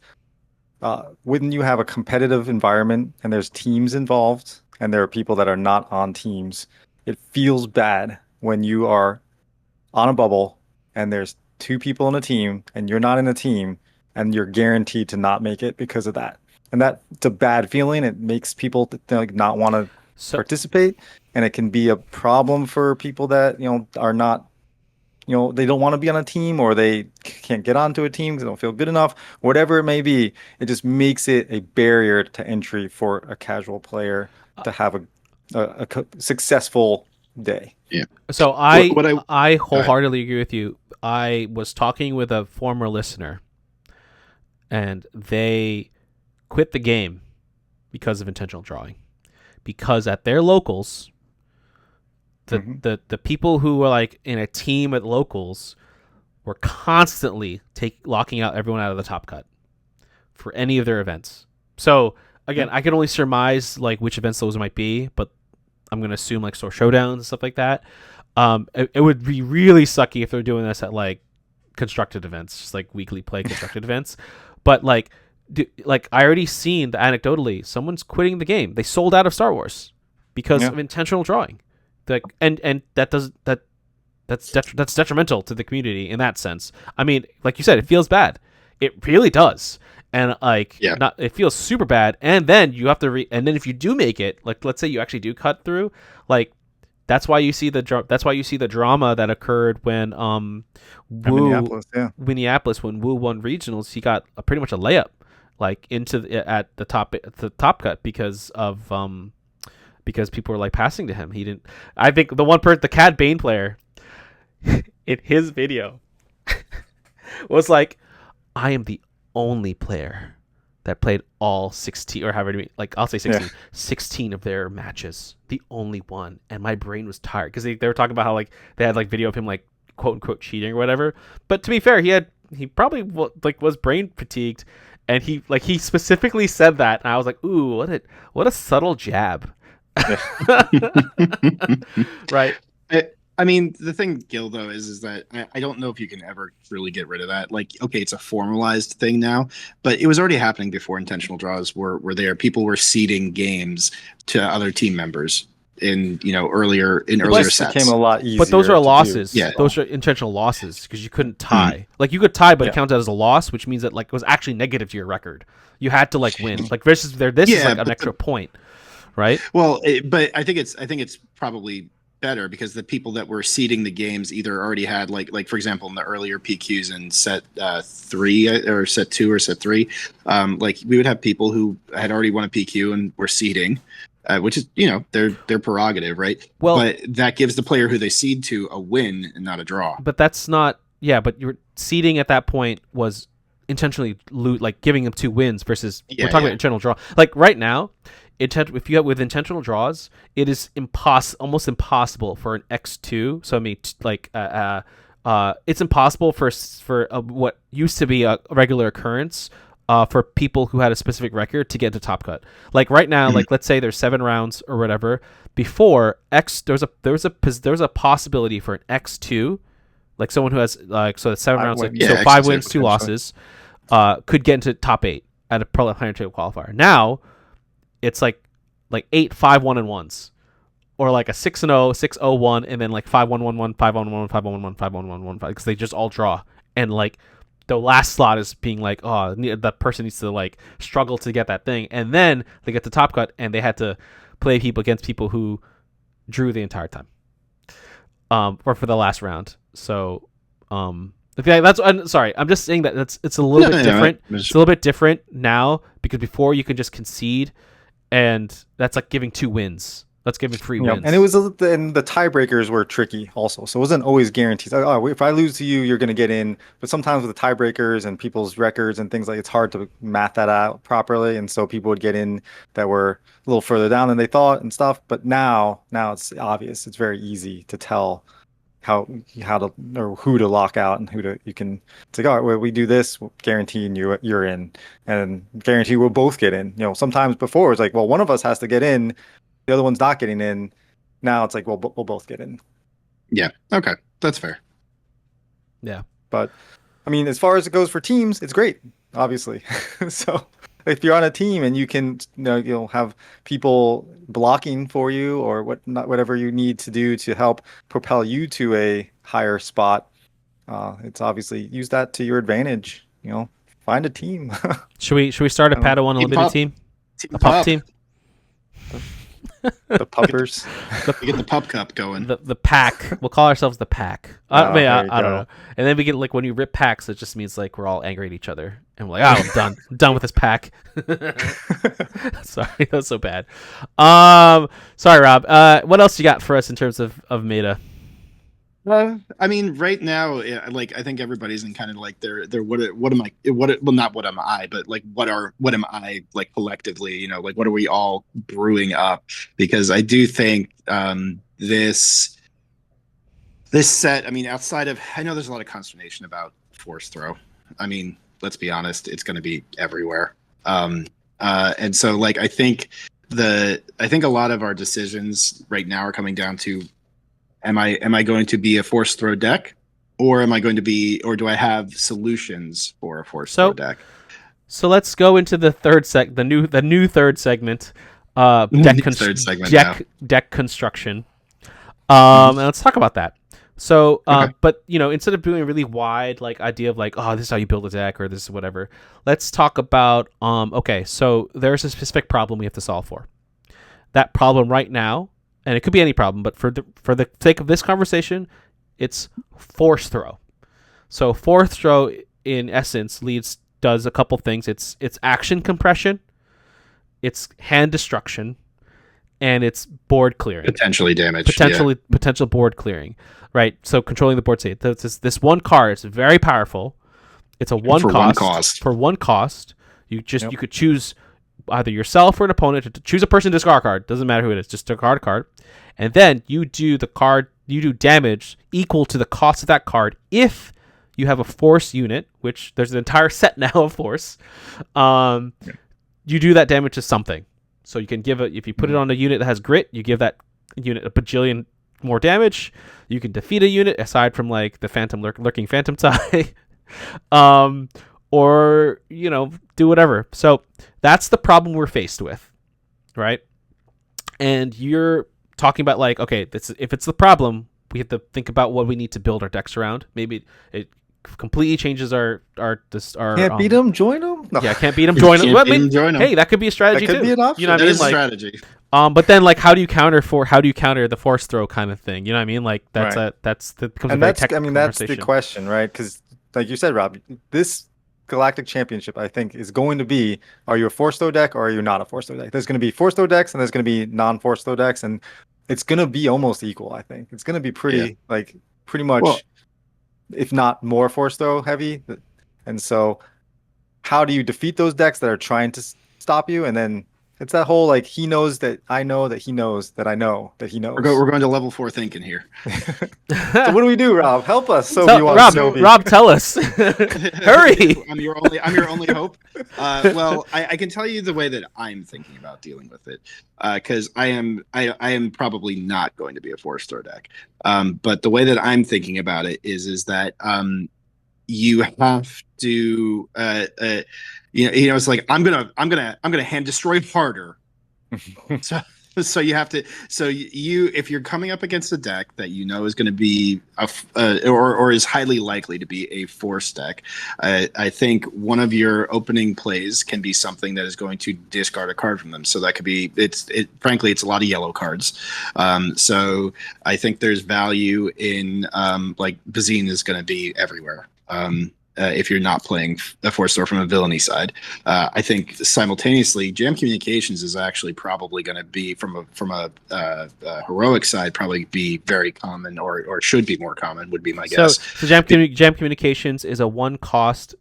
when you have a competitive environment and there's teams involved and there are people that are not on teams, it feels bad when you are on a bubble and there's two people in a team and you're not in a team and you're guaranteed to not make it because of that. And that's a bad feeling. It makes people like not want to participate, and it can be a problem for people that are not, they don't want to be on a team or they can't get onto a team because they don't feel good enough. Whatever it may be, it just makes it a barrier to entry for a casual player to have a successful day. Yeah. So I wholeheartedly agree with you. I was talking with a former listener, and they quit the game because of intentional drawing, because at their locals, the people who were like in a team at locals were constantly locking out everyone out of the top cut for any of their events. So again, I can only surmise like which events those might be, but I'm gonna assume like store showdowns and stuff like that. It would be really sucky if they're doing this at like constructed events, just like weekly play constructed events. But like I already seen anecdotally, someone's quitting the game. They sold out of Star Wars because of intentional drawing. And that's detrimental to the community in that sense. I mean, like you said, it feels bad. It really does. And it feels super bad. And then you have to and then if you do make it, like let's say you actually do cut through, like that's why you see the drama that occurred when Minneapolis when Wu won regionals. He got pretty much a layup like into at the top cut because people were like passing to him. He didn't. I think the Cad Bane player in his video was like, I am the only player that played all 16 or however many, like I'll say 16 of their matches, the only one, and my brain was tired because they were talking about how like they had like video of him like quote unquote cheating or whatever. But to be fair, he probably like was brain fatigued, and he specifically said that, and I was like, ooh, what a subtle jab. Right. I mean, the thing, Gil, though, is that I don't know if you can ever really get rid of that. Like, okay, it's a formalized thing now, but it was already happening before intentional draws were there. People were seeding games to other team members in earlier sets. Became a lot easier. But those are losses. Yeah, those are intentional losses because you couldn't tie. Like you could tie, but it counted as a loss, which means that like it was actually negative to your record. You had to like win. Like versus this is like an extra point, right? Well, but I think it's probably better because the people that were seeding the games either already had like for example in the earlier PQs in set 3 or set 2 or set 3, like we would have people who had already won a PQ and were seeding, which is their prerogative, right? Well, but that gives the player who they seed to a win and not a draw. But that's not but your seeding at that point was intentionally like giving them 2 wins versus we're talking about intentional draw. Like right now, if you have with intentional draws, it is almost impossible for an X2. So I mean, it's impossible for what used to be a regular occurrence for people who had a specific record to get into top cut. Like right now, like let's say there's 7 rounds or whatever. Before there's a possibility for an X2, like someone who has like so 7 rounds, so 5 wins, 2 losses, could get into top 8 at a Pro 100 table qualifier. Now it's like like 8 5-1-1s, or like a 6-0, 6-0-1, and then like 5-1-1-1, 5-1-1, 5-1-1, 5-1-1, 5, because they just all draw. And like the last slot is being like, oh, that person needs to like struggle to get that thing, and then they get the top cut, and they had to play people against people who drew the entire time, or for the last round. So, that's. I'm sorry. I'm just saying that it's a little bit different. It's a little bit different now, because before you could just concede, and that's like giving 2 wins. That's giving 3 wins. And it was, and the tiebreakers were tricky also. So it wasn't always guaranteed. Like, oh, if I lose to you, you're going to get in. But sometimes with the tiebreakers and people's records and things, like, it's hard to math that out properly. And so people would get in that were a little further down than they thought and stuff. But now it's obvious. It's very easy to tell how to, or who to lock out and who to, you can, it's like, all right, well, we do this, guaranteeing you're in, and guarantee we'll both get in. Sometimes before it's like, well, one of us has to get in, the other one's not getting in. Now it's like, well, we'll both get in. Yeah. Okay. That's fair. Yeah. But I mean, as far as it goes for teams, it's great, obviously. So if you're on a team and you can, you'll have people blocking for you, or whatever you need to do to help propel you to a higher spot, it's obviously use that to your advantage. Find a team. Should we start a Padawan Unlimited team? A pup team? The puppers. We get the pup cup going. The pack. We'll call ourselves the pack. I don't know. And then we get, like, when you rip packs, it just means like we're all angry at each other, and we're like, I'm done. I'm done with this pack. Sorry, that's so bad. Sorry, Rob. What else you got for us in terms of meta? I mean, right now, like, I think everybody's in kind of like their what am I, but like what am I, like, collectively, like what are we all brewing up? Because I do think this set, I mean, outside of, I know there's a lot of consternation about force throw. I mean, let's be honest, it's going to be everywhere. And so, like, I think a lot of our decisions right now are coming down to, Am I going to be a force throw deck, or do I have solutions for a force throw deck? So let's go into the third the new third segment, deck construction. And let's talk about that. So, Okay. But instead of doing a really wide, like, idea of like, oh, this is how you build a deck, or this is whatever, let's talk about okay, so there's a specific problem we have to solve for. That problem right now. And it could be any problem, but for the sake of this conversation, it's force throw. So force throw, in essence, does a couple things. It's action compression, it's hand destruction, and it's board clearing. Potentially damage. Potential board clearing. Right. So controlling the board state. This one card is very powerful. It's a one cost. For one cost, you could choose either yourself or an opponent to choose a person to discard a card. Doesn't matter who it is, just discard a card. And then you do damage equal to the cost of that card if you have a force unit, which there's an entire set now of force. You do that damage to something. So you can give it, if you put it on a unit that has grit, you give that unit a bajillion more damage. You can defeat a unit aside from like the phantom lurking phantom tie. Or do whatever. So that's the problem we're faced with, right? And you're talking about, like, okay, if it's the problem, we have to think about what we need to build our decks around. Maybe it completely changes our can't beat them, join them. No. Yeah, can't beat them, join them. Hey, that could be a strategy too. That could be an option. That is a strategy. But then, like, how do you counter the force throw kind of thing? You know what I mean? Like, that's the question, right? Because, like you said, Rob, this Galactic Championship, I think, is going to be, are you a force throw deck or are you not a force throw deck? There's going to be force throw decks and there's going to be non-force throw decks, and it's going to be almost equal, I think. It's going to be pretty much, if not more force throw heavy. And so how do you defeat those decks that are trying to stop you? And then it's that whole, like, he knows that I know that he knows that I know that he knows. We're going to level 4 thinking here. So what do we do, Rob? Help us. Rob, tell us. Hurry. I'm your only hope. Well, I can tell you the way that I'm thinking about dealing with it, because I am probably not going to be a force throw deck. But the way that I'm thinking about it is that you have to it's like I'm gonna hand destroy harder So so you have to you if you're coming up against a deck that you know is going to be or is highly likely to be a force deck, I think one of your opening plays can be something that is going to discard a card from them. So that could be frankly it's a lot of yellow cards. So I think there's value in like Bazine is going to be everywhere. If you're not playing a force throw from a villainy side, I think simultaneously, jam communications is actually probably going to be from a heroic side probably be very common or should be more common would be my guess. So jam communications is a 1-cost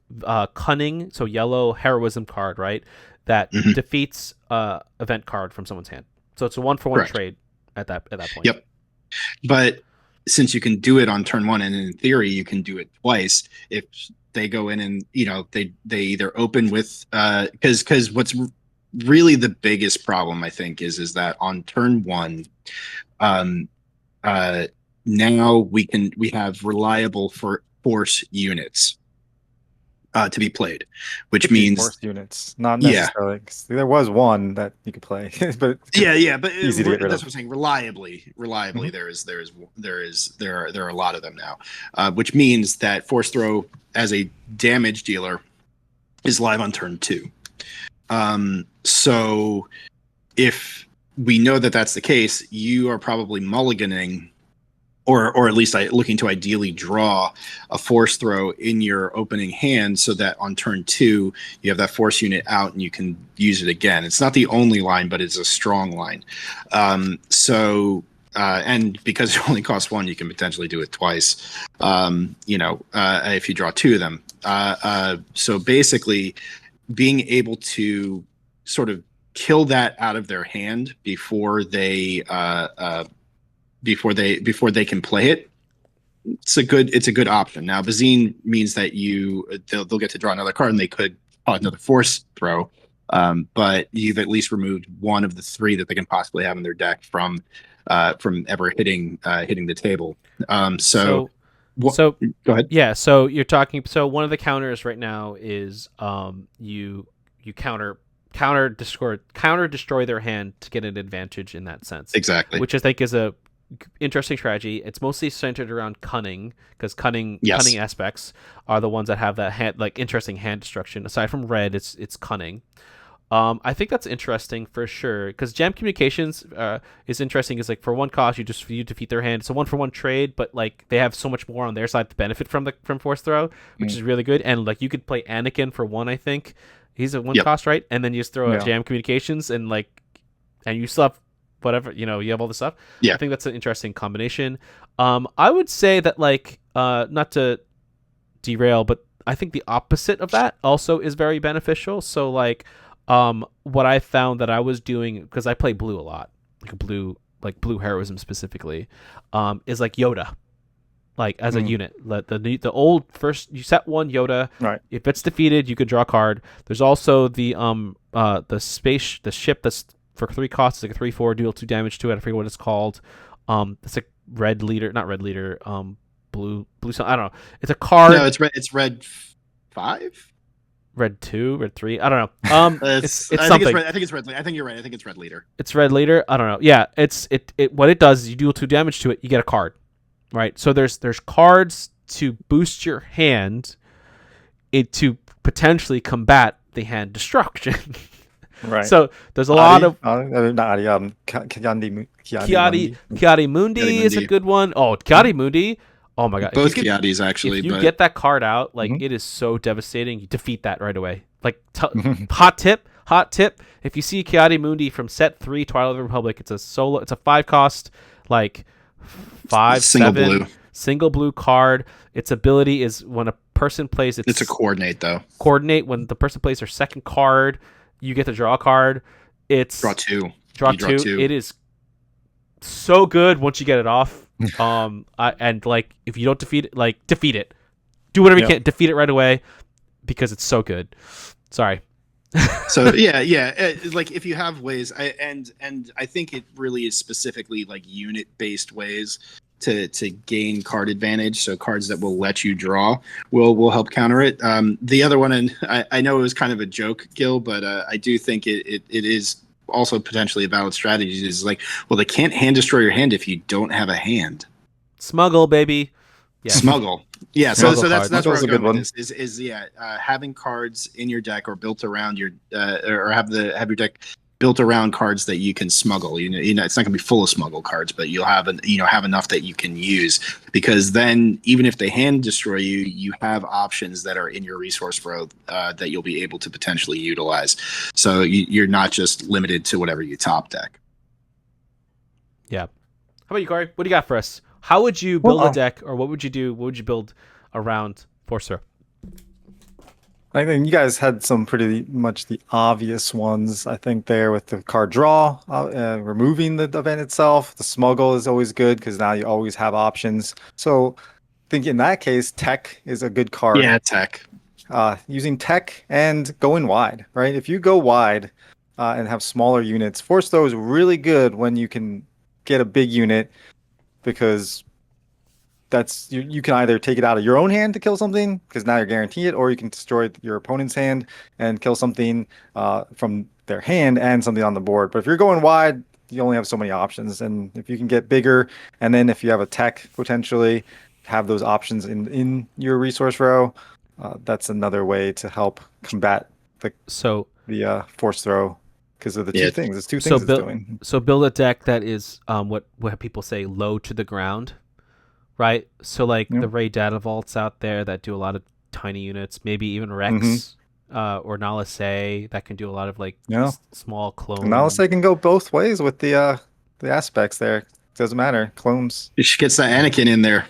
cunning, so yellow heroism card, right? That defeats event card from someone's hand. So it's a 1-for-1 trade at that point. Yep. But since you can do it on turn 1, and in theory you can do it twice if they go in and they either open with because what's really the biggest problem I think is that on turn 1 now we have reliable force units to be played, which means force units, not necessarily. There was one that you could play, but but easy to get rid that's of. what I'm saying. Reliably, there are a lot of them now, which means that force throw as a damage dealer is live on turn 2. So if we know that that's the case, you are probably mulliganing. Or at least looking to ideally draw a force throw in your opening hand so that on turn 2, you have that force unit out and you can use it again. It's not the only line, but it's a strong line. And because it only costs 1, you can potentially do it twice, if you draw 2 of them. So basically, being able to sort of kill that out of their hand before they can play it, it's a good option. Now Bazine means that they'll get to draw another card and they could draw another force throw, but you've at least removed one of the 3 that they can possibly have in their deck from ever hitting the table. So go ahead. Yeah, so you're talking. So one of the counters right now is you counter destroy their hand to get an advantage in that sense. Exactly. Which I think is a interesting strategy. It's mostly centered around cunning, because cunning aspects are the ones that have that interesting hand destruction. Aside from red, it's cunning. I think that's interesting for sure, because jam communications is interesting. Is like for 1 cost, you defeat their hand. It's a 1-for-1 trade, but like they have so much more on their side to benefit from force throw, which is really good. And like you could play Anakin for 1, I think he's a 1 cost, right? And then you just throw a jam communications and you still have whatever, you have all this stuff. I think that's an interesting combination. I would say that not to derail, but I think the opposite of that also is very beneficial. So what I found that I was doing, because I play blue a lot, blue heroism specifically, is like Yoda, as a unit. The old first, you set 1 Yoda. Right. If it's defeated, you could draw a card. There's also the ship that's for 3 costs. It's like a 3/4, deal 2 damage to it. I forget what it's called. It's like red leader, not red leader. Blue. I don't know. It's a card. No, it's red 5. Red 2, red 3. I don't know. It's something. I think it's red. I think you're right. I think it's red leader. It's red leader. I don't know. Yeah. It's what it does is you deal 2 damage to it. You get a card, right? So there's cards to boost your hand, to potentially combat the hand destruction. Right. So there's a lot of Kiadi Mundi is a good one. Oh, Kiadi Mundi. Oh my god. Both Kiadis actually. If you get that card out, it is so devastating. You defeat that right away. Hot tip. If you see Kiadi Mundi from set 3 Twilight of the Republic, it's a 5-cost, 5/7 single blue card. Its ability is when a person plays it's a coordinate though. Coordinate, when the person plays their second card, you get to draw a card. It's draw 2. Draw 2. It is so good once you get it off. If you don't defeat it, defeat it. Do whatever you can. Defeat it right away because it's so good. Sorry. So if you have ways, I think it really is specifically unit based ways to gain card advantage. So cards that will let you draw will help counter it. The other one, and I know it was kind of a joke, Gil, but I do think it is also potentially a valid strategy is like, well, they can't hand destroy your hand if you don't have a hand. Smuggle, baby. Yeah. Smuggle. Yeah, Smuggle so that's cards. where I was Smuggle's a going good with one. this. Is having cards in your deck or built around your or have your deck built around cards that you can smuggle. You know, it's not going to be full of smuggle cards, but you'll have have enough that you can use, because then even if they hand destroy you, you have options that are in your resource row that you'll be able to potentially utilize. So you're not just limited to whatever you top deck. Yeah. How about you, Corey? What do you got for us? How would you build a deck, or what would you do? What would you build around Forcer? I think you guys had some pretty much the obvious ones. I think there with the card draw, removing the event itself. The smuggle is always good because now you always have options. So I think in that case, tech is a good card. Yeah, tech. Using tech and going wide, right? If you go wide and have smaller units, Force Throw is really good when you can get a big unit, because that's you can either take it out of your own hand to kill something because now you're guaranteed it, or you can destroy your opponent's hand and kill something from their hand and something on the board. But if you're going wide, you only have so many options. And if you can get bigger, and then if you have a tech, potentially have those options in your resource row, that's another way to help combat the force throw, because of the two things. It's two things it's doing. So build a deck that is what people say, low to the ground. Right, so like the Ray Data Vaults out there that do a lot of tiny units, maybe even Rex or Nalase that can do a lot of like small clones. Nalase can go both ways with the aspects there. Doesn't matter. Clones. She gets that Anakin in there.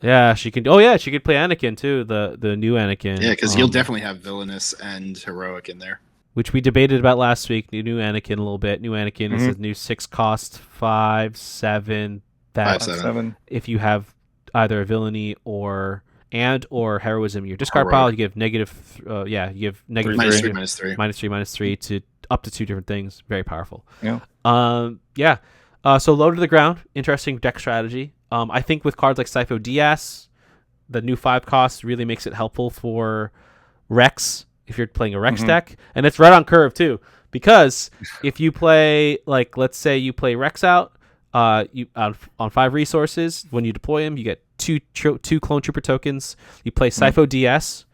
Yeah, she can. Oh yeah, she could play Anakin too. The new Anakin. Yeah, because you'll definitely have villainous and heroic in there. Which we debated about last week. New Anakin a little bit. New Anakin is a new 6 cost 5/7. That 5/7. If you have either a villainy or heroism, your discard pile, you give negative. You give negative -3 to up to 2 different things. Very powerful. Yeah. So low to the ground, interesting deck strategy. I think with cards like Sifo Dyas, the new 5 cost really makes it helpful for Rex if you're playing a Rex deck, and it's right on curve too, because if you play, like, let's say you play Rex out. You on 5 resources, when you deploy him, you get 2 clone trooper tokens. You play Sifo DS,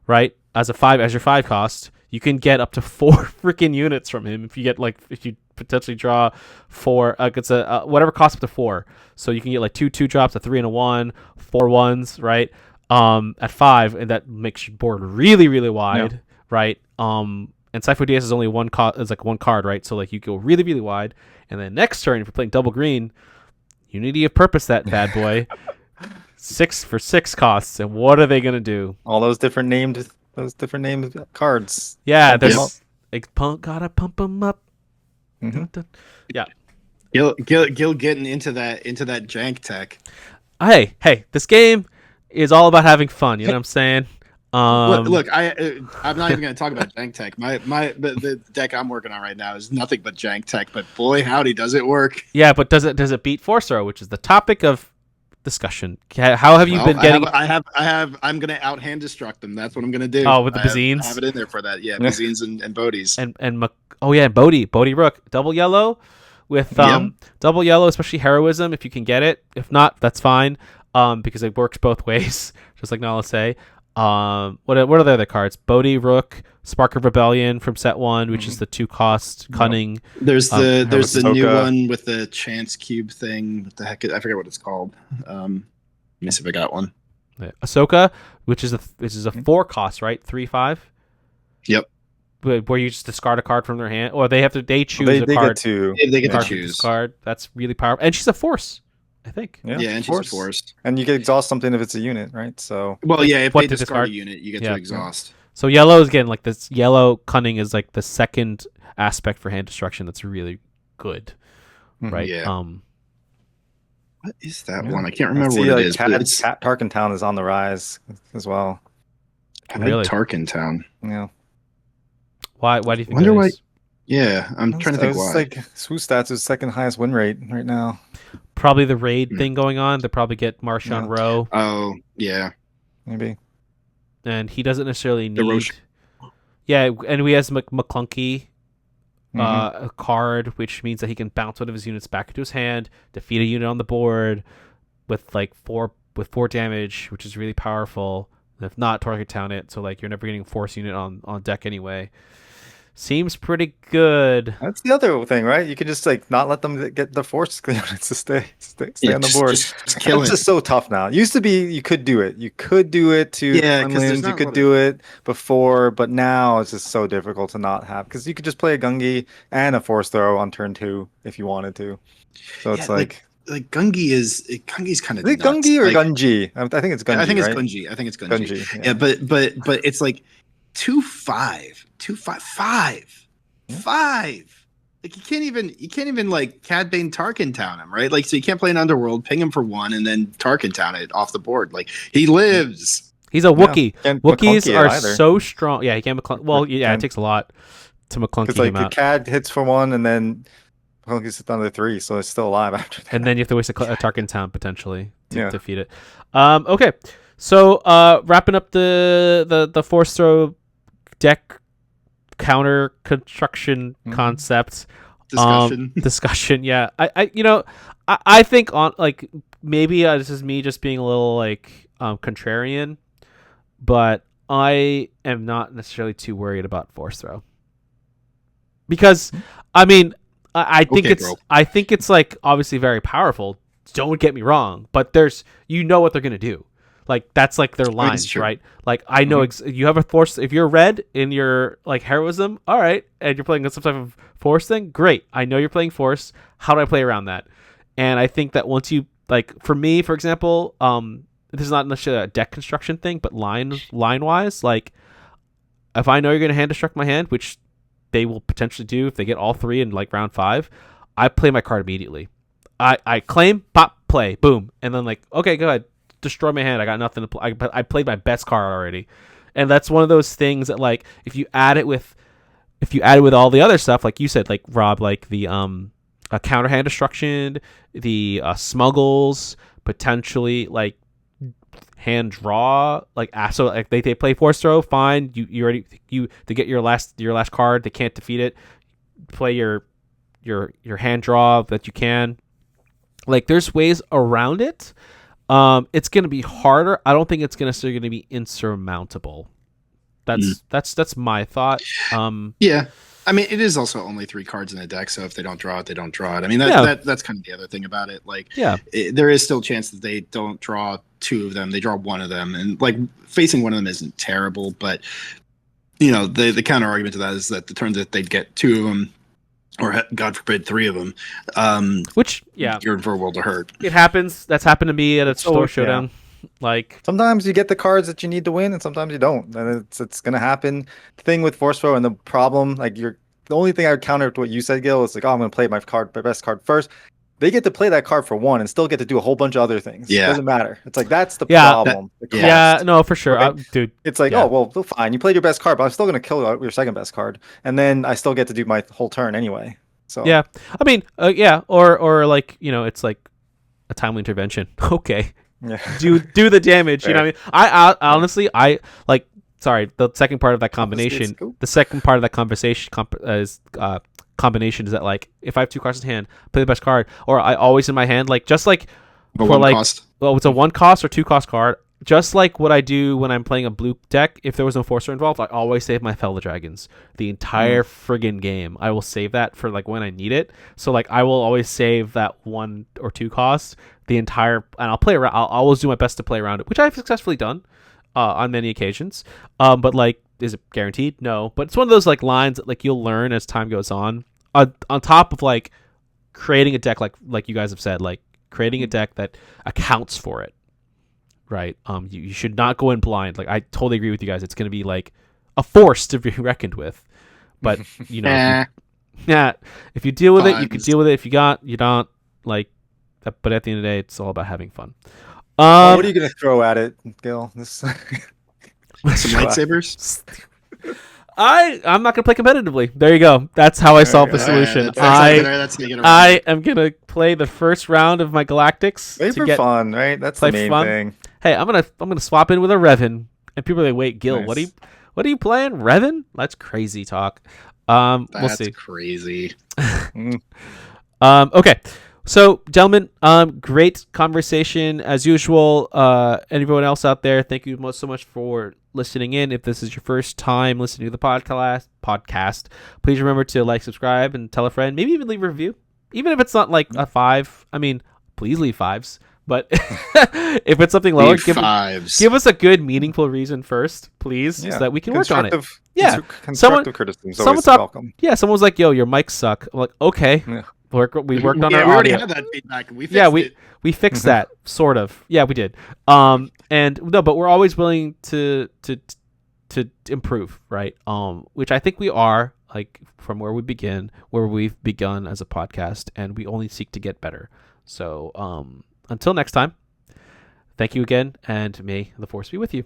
right, as your 5 cost. You can get up to 4 freaking units from him if you potentially draw 4. It's a whatever costs up to 4. So you can get like 2 drops, a 3 and a 1, 4 ones, right? At 5, and that makes your board really really wide, right? And Sifo DS is only one card, right? So like you go really really wide. And then next turn, if you're playing double green, Unity of Purpose that bad boy. 6 for 6 costs, and what are they gonna do? All those different named cards. Yeah, there's gotta pump them up. Yeah, Gil getting into that jank tech. Hey, this game is all about having fun. You know what I'm saying? Look, I'm not even going to talk about jank tech. The deck I'm working on right now is nothing but jank tech. But boy, howdy, does it work? Yeah, but does it beat Forcer, which is the topic of discussion? How have you been getting? I'm going to out hand destruct them. That's what I'm going to do. Oh, with the Bazines? I have it in there for that. Yeah, Bazines and Bodies. And Bodhi Rook, double yellow with double yellow, especially heroism if you can get it. If not, that's fine. Because it works both ways, just like Nala say. What are the other cards? Bodhi Rook, Spark of Rebellion from set 1, which is the 2 cost cunning. There's the new one with the chance cube thing. What the heck? I forget what it's called. Let me see if I got one. Ahsoka, which is a 4 cost, right? 3/5. Yep. Where you just discard a card from their hand, or they choose a Get card. to they get to choose card. That's really powerful, and she's a force. I think. Yeah, and she's a force. And you can exhaust something if it's a unit, right? So if they discard a unit, you get to exhaust. So yellow is again like this. Yellow cunning is like the second aspect for hand destruction that's really good, right? Yeah. What is that one? I can't remember what it is. Cat Tarkin Town is on the rise as well. Really? Tarkin Town. Yeah. Why do you think? Wonder why? Yeah, I'm trying to think why. Like Swoo Stats is second highest win rate right now. Probably the raid thing going on. They probably get Marshawn Rowe. Oh yeah, maybe. And he doesn't necessarily need. Yeah, and we has McClunky Mhm. a card, which means that he can bounce one of his units back into his hand, defeat a unit on the board with like four damage, which is really powerful. And if not, target town it. So like you're never getting a force unit on deck anyway. Seems pretty good. That's the other thing, right? You could just like not let them get the force clearance to stay Yeah, on the board. just kill It's it. just so tough now. It used to be you could do it. You could do it to Yeah, because there's Quinlan's, you not a could lot do of. it before, but now it's just so difficult to not have because you could just play a Gungi and a force throw on turn 2 if you wanted to. So it's Yeah, like like, like Gungi's kind of is it nuts. Gungi or Like Gunji? I think it's I Gunji, think it's right? Gunji. I think it's Gunji. Gunji, Yeah, yeah. but it's like 2/5, 2/5, 5, Yeah. 5. Like you can't even like Cad Bane Tarkin town him, right? Like so you can't play an Underworld, ping him for 1, and then Tarkin town it off the board. Like he lives. He's a Yeah. Wookiee. Can't Wookiees McClunky it are either. so strong. Yeah, he can't McClunk. Well, yeah, it Can't takes a lot to because McClunky like him the out. CAD hits for 1 and then McClunky's hit down to 3, so it's still alive after And that. then you have to waste a Tarkin town potentially to Yeah. defeat it. Okay, so wrapping up the force throw deck counter construction Mhm. concept Discussion. discussion. Yeah, I think on like maybe this is me just being a little like contrarian, but I am not necessarily too worried about force throw because I mean I think Okay, it's bro. I think it's like obviously very powerful. Don't get me wrong, but there's what they're gonna do. Like that's like their I mean, it's lines, true. right? Like I know you have a force. If you're red in your like heroism, all right, and you're playing some type of force thing, great. I know you're playing force. How do I play around that? And I think that once you like, for me, for example, this is not necessarily a deck construction thing, but line wise, like if I know you're gonna hand destruct my hand, which they will potentially do if they get all 3 in like round 5, I play my card immediately. I claim, pop, play, boom, and then like okay, go ahead, destroy my hand. I got nothing to play. I played my best card already, and that's one of those things that like if you add it with all the other stuff, like you said, like Rob, like the counter hand destruction, the smuggles, potentially like hand draw, like so like they play force throw, fine. You already to get your last card, they can't defeat it. Play your hand draw that you can. Like there's ways around it. It's gonna be harder. I don't think it's necessarily gonna be insurmountable. That's my thought. Yeah. I mean, it is also only 3 cards in a deck, so if they don't draw it, they don't draw it. I mean, Yeah. that's kind of the other thing about it. Like, Yeah. there is still a chance that they don't draw 2 of them; they draw 1 of them, and like facing one of them isn't terrible. But the counter argument to that is that the turns that they'd get 2 of them, or God forbid 3 of them, Which yeah, you're in for a world of hurt. it happens. That's happened to me at a store showdown. Like Sometimes you get the cards that you need to win, and sometimes you don't, and it's gonna happen. The thing with force throw and the problem, like the only thing I would counter to what you said, Gil, is like, oh, I'm gonna play my best card first. They get to play that card for 1 and still get to do a whole bunch of other things. Yeah. Doesn't matter. It's like that's the Yeah, problem. The yeah, cost. no, for sure, Right? dude. It's like, yeah. oh well, fine. You played your best card, but I'm still gonna kill your second best card, and then I still get to do my whole turn anyway. So Yeah, I mean, yeah, or like it's like a timely intervention. Okay, yeah. do the damage. You know Fair. what I mean? I honestly, I like. Sorry, the second part of that combination. Scoop. The second part of that conversation combination is that like if I have 2 cards in hand, play the best card, or I always in my hand, like just like But for 1 like cost. well, it's a 1 cost or 2 cost card. Just like what I do when I'm playing a blue deck, if there was no Forcer involved, I always save my Fellow Dragons. The entire friggin' game. I will save that for like when I need it. So like I will always save that 1 or 2 cost the entire, and I'll play around. I'll always do my best to play around it, which I've successfully done on many occasions. But like, is it guaranteed? No. But it's one of those like lines that like you'll learn as time goes on. On top of like creating a deck like you guys have said, like creating a deck that accounts for it. Right. You should not go in blind. Like I totally agree with you guys. It's going to be like a force to be reckoned with. But if you deal with it, you can deal with it. If you don't. Like, but at the end of the day, it's all about having fun. What are you gonna throw at it, Gil? Some lightsabers. I'm not gonna play competitively. There you go. That's how I solve the solution. I am gonna play the first round of my Galactics Play for fun, right? That's the main thing. Hey, I'm gonna swap in with a Revan, and people are like, "Wait, Gil, Nice. what are you playing, Revan? That's crazy talk." We'll That's see. crazy. Okay. So, gentlemen, great conversation as usual. Everyone else out there, thank you so much for listening in. If this is your first time listening to the podcast, please remember to like, subscribe, and tell a friend. Maybe even leave a review, even if it's not like a 5. I mean, please leave 5s. But if it's something lower, Leave 5s. give us a good, meaningful reason first, please, so that we can work on it. Yeah, constructive criticism is always welcome. Yeah, someone was like, "Yo, your mics suck." I'm like, "Okay." Yeah. We worked on Yeah, our we already audio. had that feedback. We fixed it. We fixed that sort of. Yeah, we did. And no, but we're always willing to improve, right? Which I think we are, like, from where we've begun as a podcast, and we only seek to get better. So, until next time, thank you again, and may the force be with you.